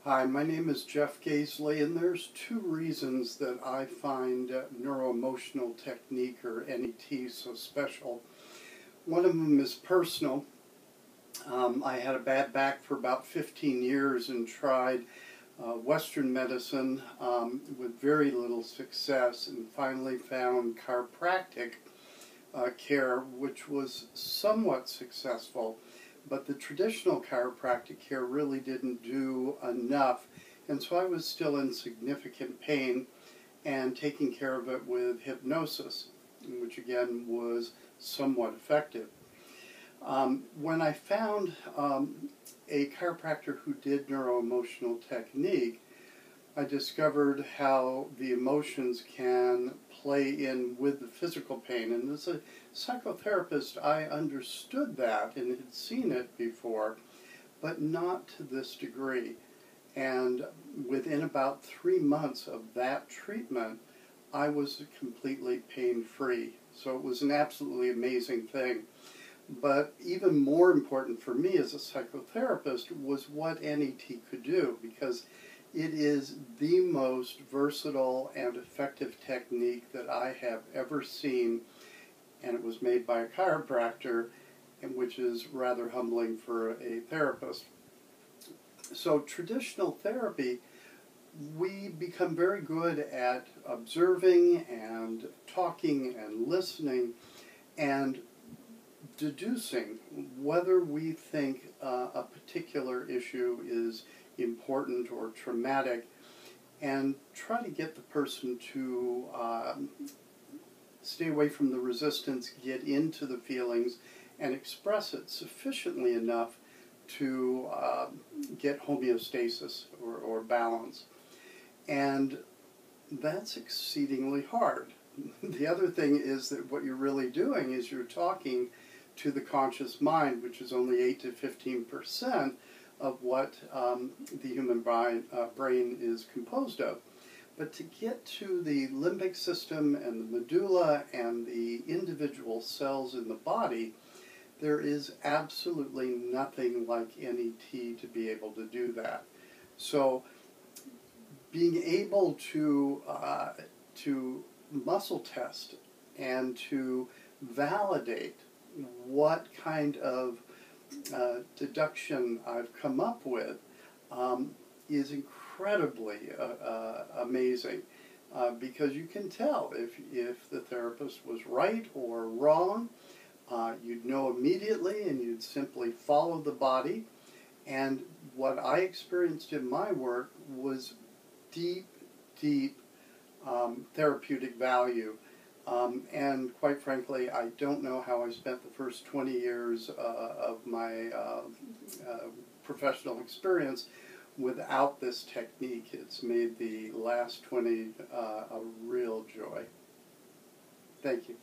Hi, my name is Jeff Gaisley, and there's two reasons that I find neuro-emotional technique, or NET, so special. One of them is personal. I had a bad back for about 15 years and tried Western medicine with very little success, and finally found chiropractic care, which was somewhat successful. But the traditional chiropractic care really didn't do enough, and so I was still in significant pain and taking care of it with hypnosis, which again was somewhat effective. When I found a chiropractor who did neuro-emotional technique, I discovered how the emotions can play in with the physical pain. And as a psychotherapist, I understood that and had seen it before, but not to this degree. And within about 3 months of that treatment, I was completely pain-free. So it was an absolutely amazing thing. But even more important for me as a psychotherapist was what NET could do, because it is the most versatile and effective technique that I have ever seen, and it was made by a chiropractor, and which is rather humbling for a therapist. So traditional therapy, we become very good at observing and talking and listening and deducing whether we think a particular issue is important or traumatic, and try to get the person to stay away from the resistance, get into the feelings, and express it sufficiently enough to get homeostasis or balance. And that's exceedingly hard. The other thing is that what you're really doing is you're talking to the conscious mind, which is only 8 to 15% of what the human brain is composed of. But to get to the limbic system and the medulla and the individual cells in the body, there is absolutely nothing like NET to be able to do that. So being able to muscle test and to validate what kind of deduction I've come up with is incredibly amazing, because you can tell if the therapist was right or wrong. You'd know immediately, and you'd simply follow the body. And what I experienced in my work was deep, deep therapeutic value. And quite frankly, I don't know how I spent the first 20 years of my professional experience without this technique. It's made the last 20 a real joy. Thank you.